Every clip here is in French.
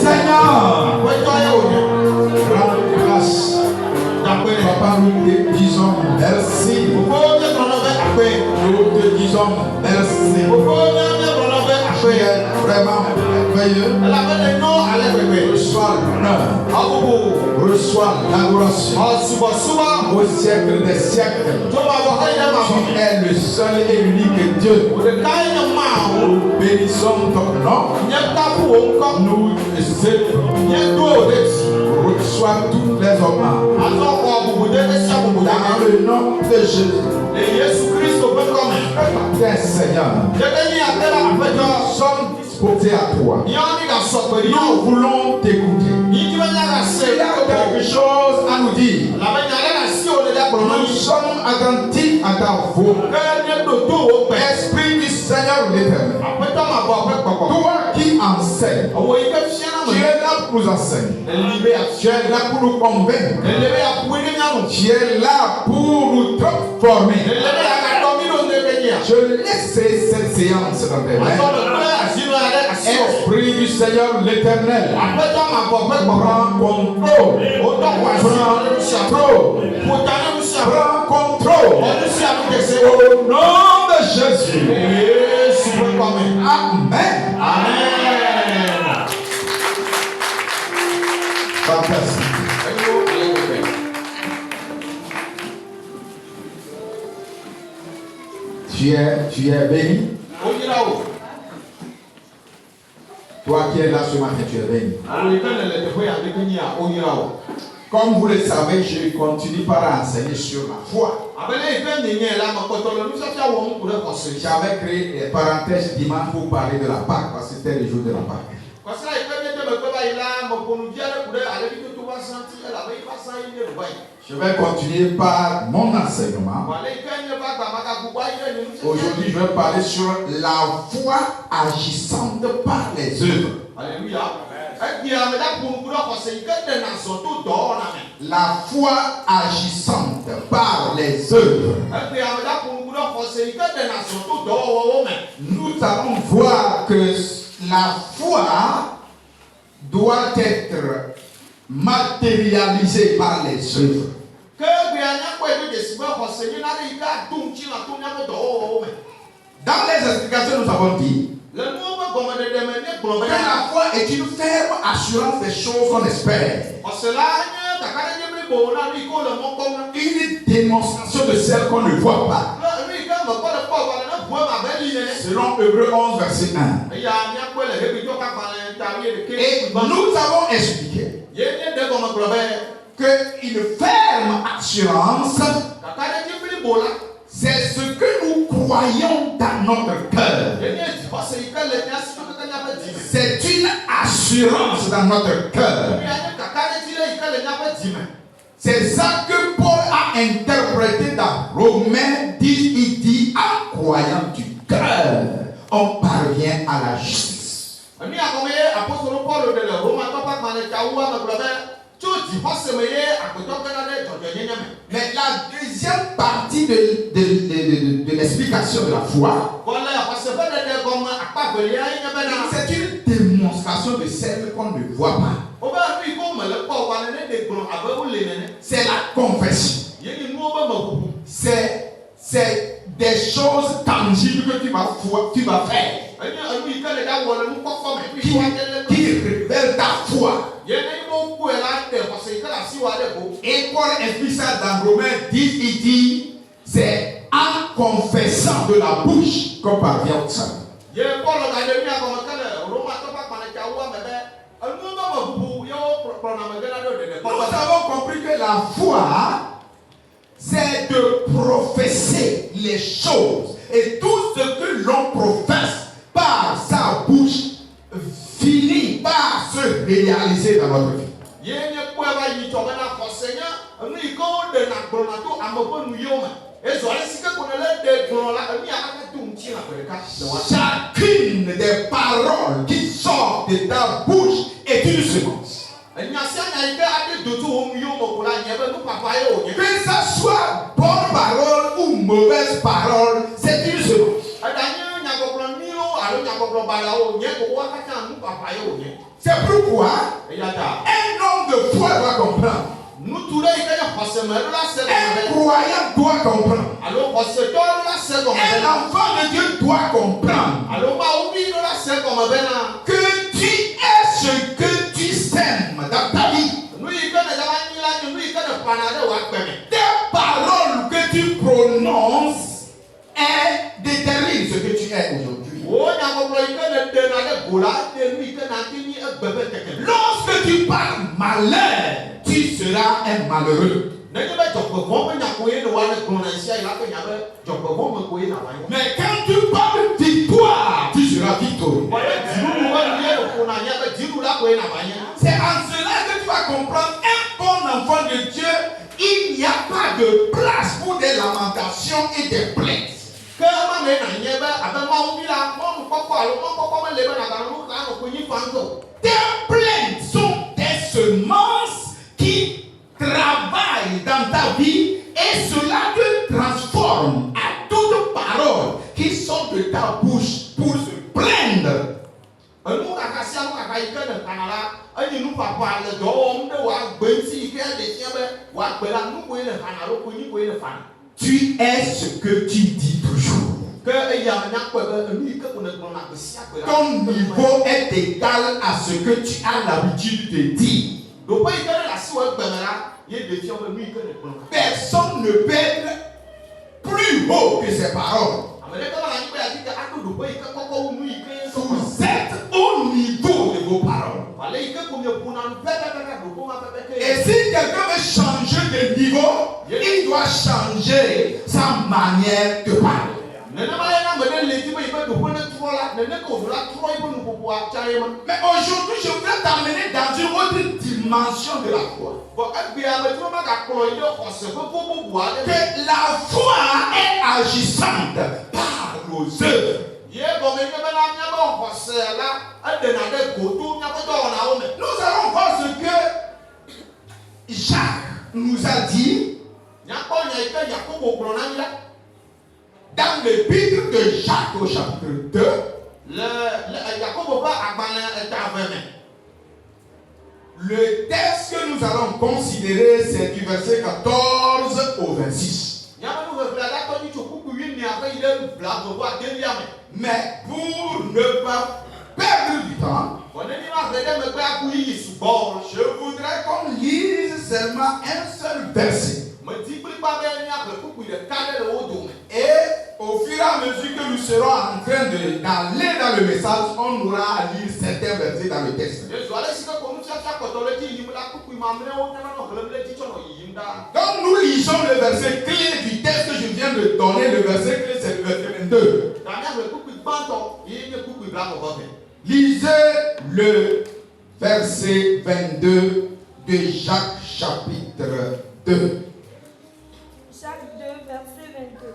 Seigneur rend grâce. Papa, nous te disons merci. Nous te disons merci. Tu es vraiment merveilleux. Reçois l'honneur. Reçois l'adoration. Au siècle des siècles. Tu es le seul et unique Dieu. Nous bénissons ton nom. Nous célébrons. Reçois toutes les hommages. Dans le nom de Jésus. Seigneur, nous sommes disposés à toi. Nous voulons t'écouter. Il y a quelque chose à nous dire. Nous sommes attentifs à ta voix. Esprit du Seigneur l'Éternel. Toi qui enseignes. Tu es là pour nous enseigner. Tu es là pour nous convaincre. Tu es là pour nous transformer. Je laisse cette séance dans tes mains. Esprit du Seigneur l'Éternel, prends contrôle. Prends contrôle. Au nom de Jésus. Amen. Fantastique. Tu es béni. Toi qui es là ce matin, tu es béni. Comme vous le savez, je continue par enseigner sur la foi. J'avais créé des parenthèses dimanche pour parler de la Pâque, parce que c'était le jour de la Pâque. Je vais continuer par mon enseignement. Aujourd'hui, je vais parler sur la foi agissante par les œuvres. Alléluia. La foi agissante par les œuvres. Nous allons voir que la foi doit être matérialisée par les œuvres. Dans les explications, nous avons dit que la foi est une ferme assurance des choses qu'on espère. Une démonstration de celles qu'on ne voit pas. Selon Hébreux 11, verset 1. Et nous avons expliqué qu'une ferme assurance, c'est ce que nous croyons dans notre cœur. C'est une assurance dans notre cœur. C'est ça que Paul a interprété dans Romains 10. Il dit, en croyant du cœur, on parvient à la justice. Mais la deuxième partie de l'explication de la foi, c'est une démonstration de celle qu'on ne voit pas. C'est la confession. C'est des choses tangibles que tu vas faire. Qui révèlent ta foi. Et Paul explique ça dans Romains 10, il dit, c'est en confessant de la bouche qu'on parvient au salut. Nous avons compris que la foi, c'est de professer les choses. Et tout ce que l'on professe par sa bouche finit par se réaliser dans notre vie. Chacune des paroles qui sortent de ta bouche est une semence. Que ça soit bonne parole ou mauvaise parole, c'est une semence. C'est pourquoi un homme de foi doit comprendre. Un croyant doit comprendre. Un enfant de Dieu doit comprendre que tu es ce que tu sèmes dans ta vie. Tes paroles que tu prononces déterminent ce que tu es aujourd'hui. Lorsque tu parles malheur, tu seras un malheureux. Mais quand tu parles victoire, tu seras victorieux. C'est en cela que tu vas comprendre un bon enfant de Dieu. Il n'y a pas de place pour des lamentations et des plaintes. Tes plaintes sont des semences qui travaillent dans ta vie et cela te transforme à toute parole qui sort de ta bouche pour se plaindre. Tu es ce que tu dis toujours. Ton niveau est égal à ce que tu as l'habitude de dire. Personne ne peut être plus haut que ses paroles. Vous êtes au niveau de vos paroles. Et si quelqu'un veut changer de niveau, il doit changer sa manière de parler. Mais aujourd'hui, je voudrais t'amener dans une autre dimension de la foi. Que la foi est agissante par nos œuvres. Nous allons voir ce que Jacques nous a dit dans l'épître de Jacques au chapitre 2. Le texte que nous allons considérer, c'est du verset 14 au 26. Mais pour ne pas perdre du temps, je voudrais qu'on lise seulement un seul verset. Et au fur et à mesure que nous serons en train d'aller dans le message, on aura à lire certains versets dans le texte. Donc nous lisons le verset clé du texte que je viens de donner. Le verset clé, c'est le verset 22. Lisez le verset 22 de Jacques chapitre 2. Jacques 2, verset 22.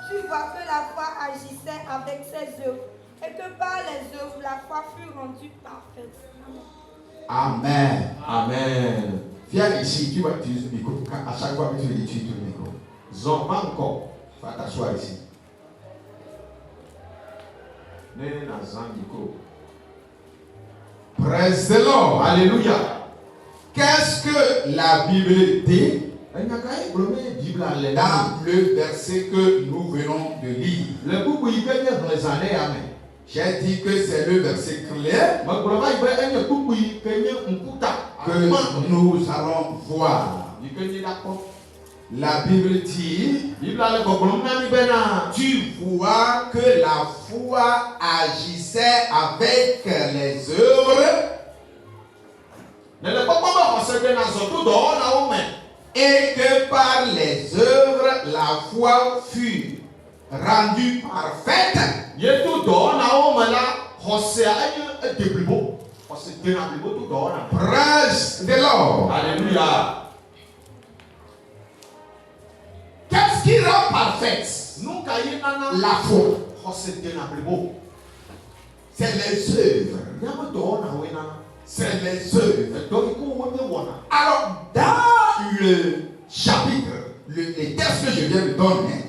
Tu vois que la foi agissait avec ses œuvres et que par les œuvres, la foi fut rendue parfaite. Amen. Amen. Viens ici, tu vas utiliser le micro. À chaque fois que tu utilises le micro. Zobanko. Va t'asseoir ici. Praise the Lord. Alléluia. Qu'est-ce que la Bible dit dans le verset que nous venons de lire? J'ai dit que c'est le verset clair que nous allons voir. La Bible dit, tu vois que la foi agissait avec les œuvres et que par les œuvres la foi fut rendue parfaite. Praise the Lord. Alléluia. Qu'est-ce qui rend parfaite la foi? C'est les œuvres. C'est les œuvres. Alors, dans le chapitre, les textes que je viens de donner,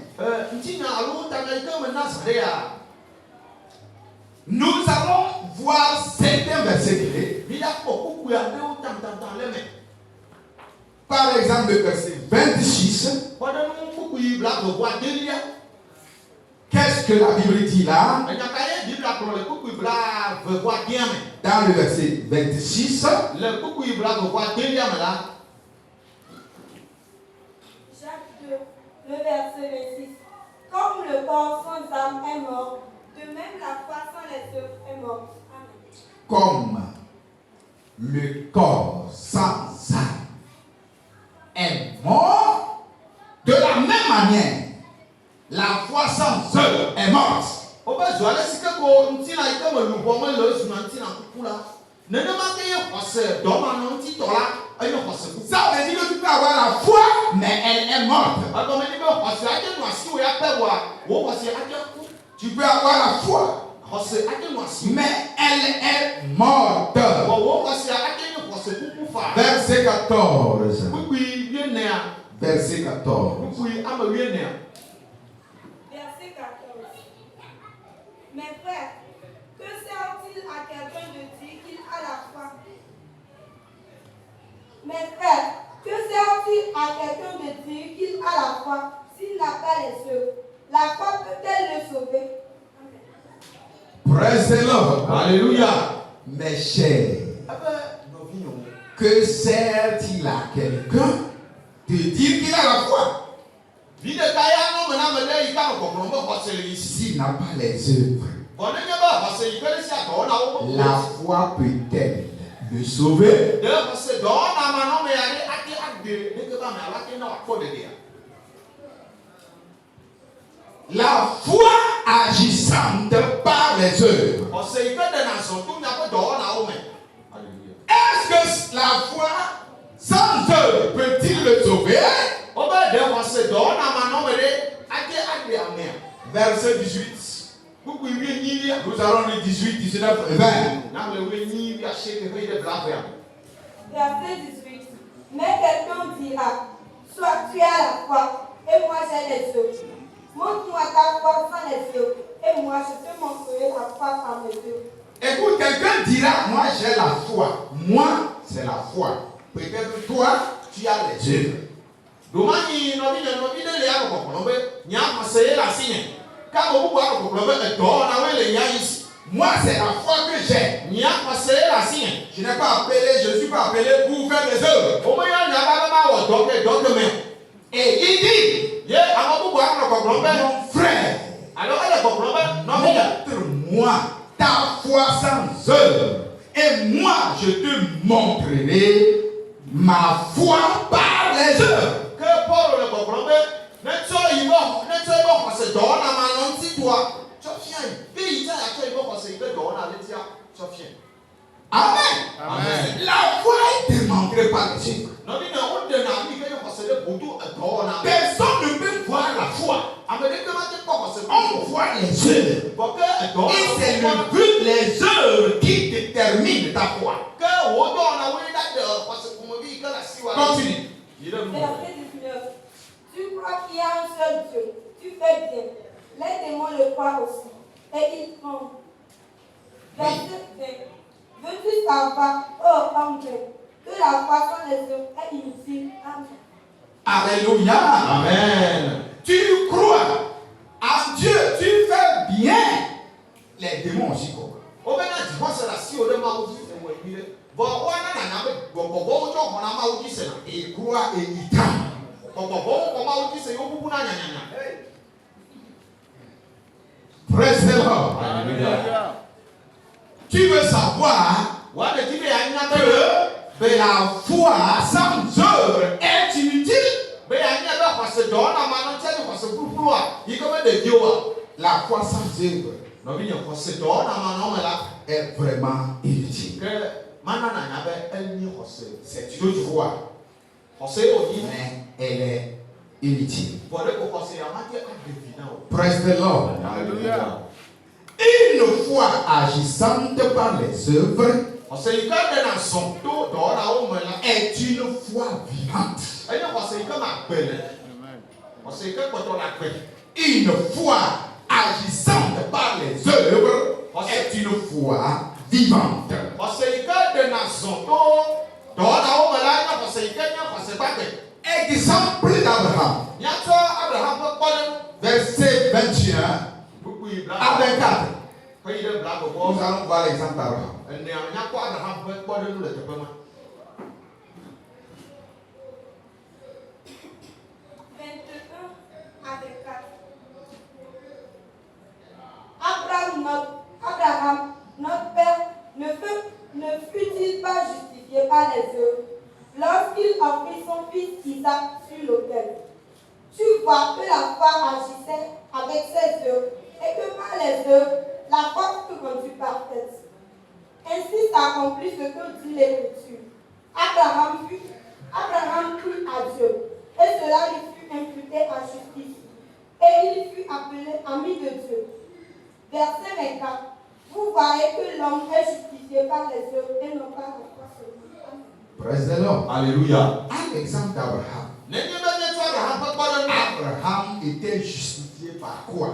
Nous allons voir certains versets clés. Par exemple, le verset 26. Qu'est-ce que la Bible dit là? Dans le verset 26. Jacques 2, le verset 26. Comme le corps sans âme est mort, de même la foi sans les œuvres est morte. Amen. Comme le corps sans âme est mort, de la même manière, la foi sans œuvre est morte. Ça veut dire que tu peux avoir la foi, mais elle est morte. Tu peux avoir la foi, mais elle est morte. Verset 14. Verset 14. Verset 14. Mes frères, que sert-il à quelqu'un de dire qu'il a la foi? Mes frères, que sert-il à quelqu'un de dire qu'il a la foi s'il n'a pas les œuvres? La foi peut-elle le sauver? Praise the Lord. Alléluia. Mes chers, que sert-il à quelqu'un de dire qu'il a la foi s'il n'a pas les œuvres? La foi peut-elle le sauver? La foi agissante par les œuvres. Est-ce que la foi sans œuvre peut-il le sauver? Verset 18. Nous allons lire 18, 19 et 20. Verset 18. Mais quelqu'un dira, soit tu as la foi, et moi j'ai les œuvres. Montre-moi ta foi sans les œuvres, et moi je te montrerai la foi par mes œuvres. Écoute, quelqu'un dira, moi j'ai la foi. Moi, c'est la foi. Peut-être toi, tu as les œuvres. Moi, c'est la foi que j'ai. Je n'ai pas appelé, je ne suis pas appelé pour faire des œuvres. Et il dit, mon frère, montre-moi ta foi sans œuvre, et moi je te montrerai ma foi par les œuvres. Amen. Amen. La foi est démontrée par les œuvres. Personne ne peut voir la foi. On voit les œuvres. Et c'est le but, les œuvres qui déterminent ta foi. Continue. Verset 19. Tu crois qu'il y a un seul Dieu. Tu fais bien. Les démons le croient aussi. Et ils tremblent. Verset 20. Veux-tu savoir, oh homme, que la foi sans les œuvres est inutile? Amen. Alléluia. Amen. Tu crois en Dieu, tu fais bien. Les démons aussi croient. Ils croient et ils tremblent. Praise the Lord. Alléluia. Tu veux savoir que la foi sans œuvre est inutile? La foi sans œuvre est vraiment inutile. C'est une foi, mais elle est inutile. Praise the Lord. Alléluia. Une foi agissante par les œuvres est une foi vivante. Une foi agissante par les œuvres est une foi vivante. Exemple d'Abraham. Verset 21 à 24. Nous allons voir l'exemple d'Abraham. Abraham, notre père, ne fut-il pas justifié par les œuvres lorsqu'il offrit son fils Isaac sur l'autel? Tu vois que la foi agissait avec ses œuvres et que par les œuvres, la foi fut rendue parfaite. Ainsi s'accomplit ce que dit l'Écriture. Abraham crut à Dieu et cela lui fut imputé à justice. Et il fut appelé ami de Dieu. Verset 24. Vous voyez que l'homme est justifié par les œuvres et non par la foi seulement. Praise the Lord. Alléluia. Un exemple d'Abraham. Abraham était justifié par quoi?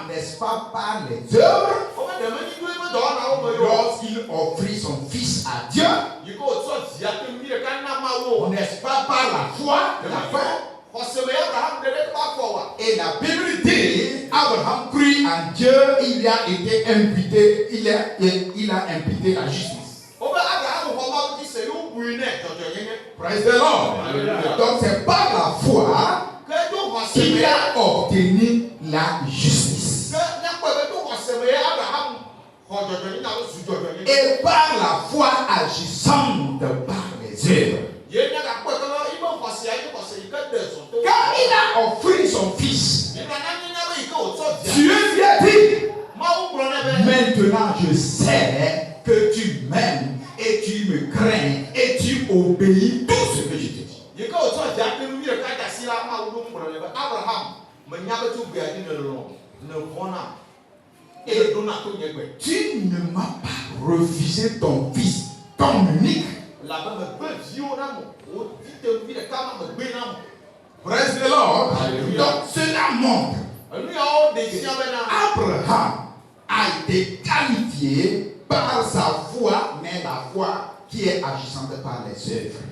N'est-ce pas par les œuvres? Lorsqu'il offrit son fils à Dieu, n'est-ce pas par la foi de la fin? Et la Bible dit, Abraham crut en Dieu, il a été imputé, il a imputé la justice. Praise the Lord. Donc c'est par la foi qu'il a obtenu la justice. Et par la foi agissante par les œuvres. Quand il a offert son fils, Dieu lui a dit, maintenant je sais que tu m'aimes et tu me crains et tu obéis tout ce que je te dis. Et tu ne m'as pas refusé ton fils, ton unique. Praise the Lord. Donc cela montre Abraham a été qualifié par sa foi, mais la foi qui est agissante par les œuvres.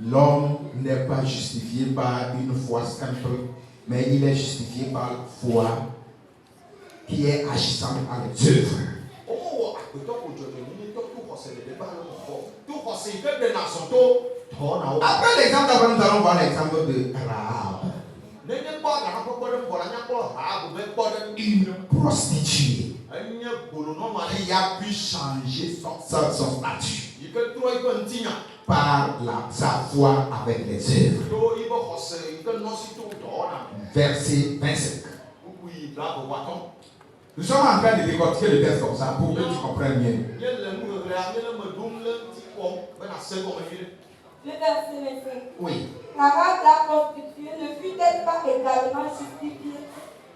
L'homme n'est pas justifié par une foi simple, mais il est justifié par la foi qui est agissante par les œuvres. Après l'exemple d'Abraham, nous allons voir l'exemple de Rahab. Une prostituée qui a pu changer son statut par sa foi avec les œuvres. Verset 25. Nous sommes en train de décortiquer le texte comme ça pour que tu comprennes mieux. Le verset 25. Oui. Rahab la prostituée ne fut-elle pas également justifiée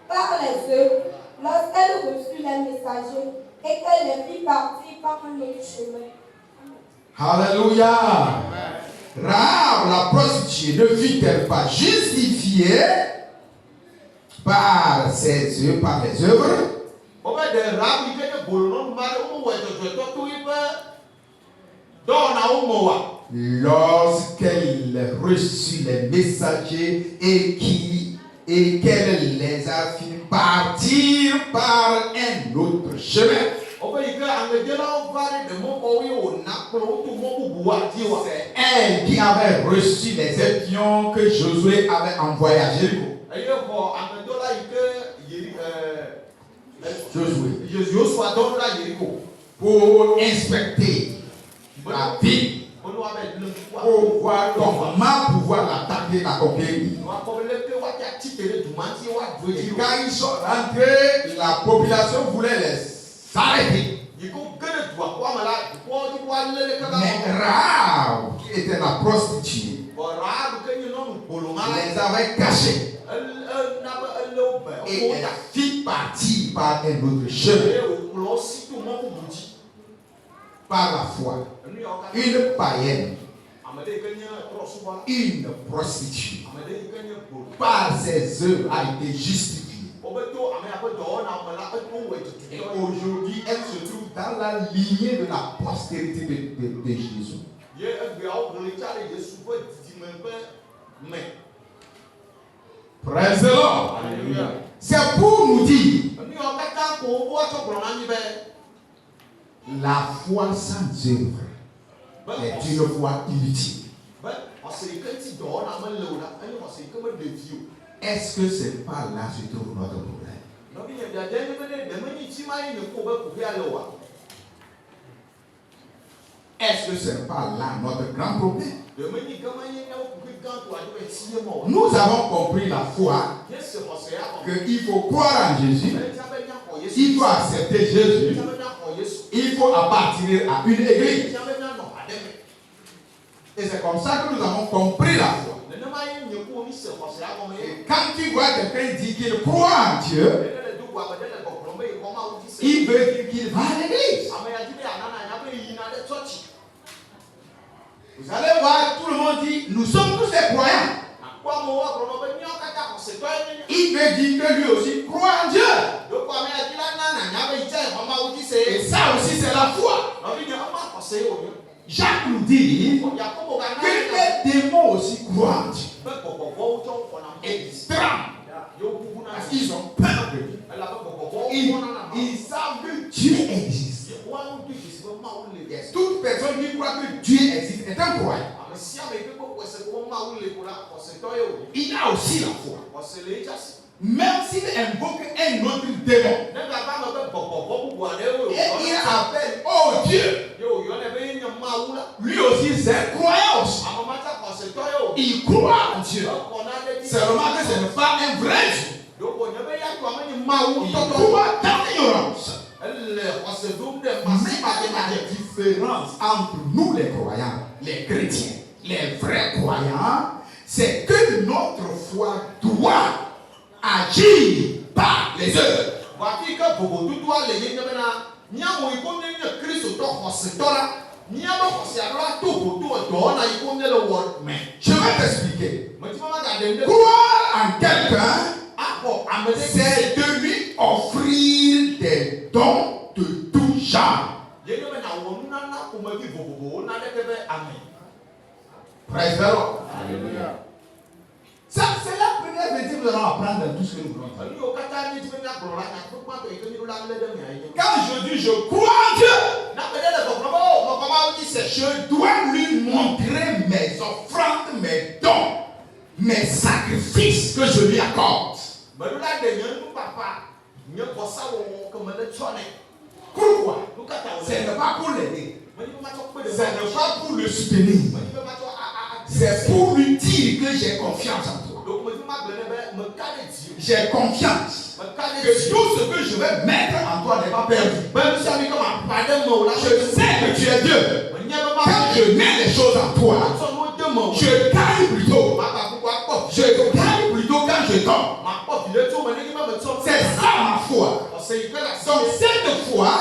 par les œuvres lorsqu'elle reçut les messagers et qu'elle les fit partir par un autre chemin? Alléluia. Rahab la prostituée ne fut-elle pas justifiée par ses œuvres, par les œuvres? Lorsqu'elle reçut les messagers et qu'elle les a fait partir par un autre chemin. C'est elle qui avait reçu les espions que Josué avait envoyés à Jéricho. Pour inspecter la ville, pour voir comment pouvoir l'attaquer, la conquérir. Et quand ils sont rentrés, la population voulait les arrêter. Mais Rahab, qui était la prostituée, les avait cachés. Et elle fit partir par un autre chemin. Par la foi, une païenne une prostituée, par ses œuvres, a été justifiée. Et aujourd'hui, elle se trouve dans la lignée de la postérité de Jésus. Praise the Lord. C'est pour nous dire, la foi sans œuvre est une foi inutile. Est-ce que c'est pas là se trouve notre problème? Est-ce que c'est pas là notre grand problème? Nous avons compris la foi, qu'il faut croire en Jésus, il faut accepter Jésus, il faut appartenir à une église. Et c'est comme ça que nous avons compris la foi. Et quand tu vois quelqu'un dire qu'il croit en Dieu, il veut dire qu'il va à l'église. Vous allez voir, tout le monde dit, nous sommes tous des croyants. Il veut dire que lui aussi croit en Dieu. Et ça aussi c'est la foi. Jacques nous dit que les démons aussi croient en Dieu. Et ils tremblent. Parce qu'ils ont peur de Dieu. Ils savent que Dieu existe. Toute personne qui croit que Dieu existe est un croyant. Il a aussi la foi. Même s'il invoque un autre démon, et il appelle, oh Dieu, lui aussi c'est un croyant aussi. Il croit en Dieu. Seulement que ce n'est pas un vrai Dieu. Il croit dans l'ignorance. Mais la différence entre nous les croyants, les chrétiens, les vrais croyants, c'est que notre foi doit agir par les œuvres. Je vais t'expliquer. Croire en quelqu'un, c'est de lui offrir des dons de tout genre. Praise the Lord. Ça, c'est la première vérité que nous allons apprendre dans tout ce que nous voulons faire. Quand je dis je crois en Dieu, je dois lui montrer mes offrandes, mes dons, mes sacrifices que je lui accorde. Pourquoi? Ce n'est pas pour l'aider. Ce n'est pas pour le soutenir. C'est pour lui dire que j'ai confiance en toi. J'ai confiance que tout ce que je vais mettre en toi n'est pas perdu. Je sais que tu es Dieu. Quand je mets les choses en toi, je gagne plutôt. Je gagne plutôt quand je tombe. C'est ça ma foi. Donc cette foi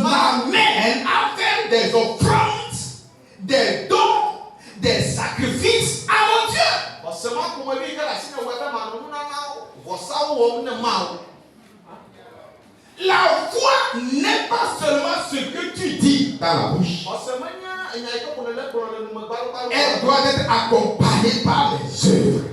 m'amène à faire des offrandes, des dons, des sacrifices à mon Dieu. La foi n'est pas seulement ce que tu dis dans la bouche. Elle doit être accompagnée par les œuvres.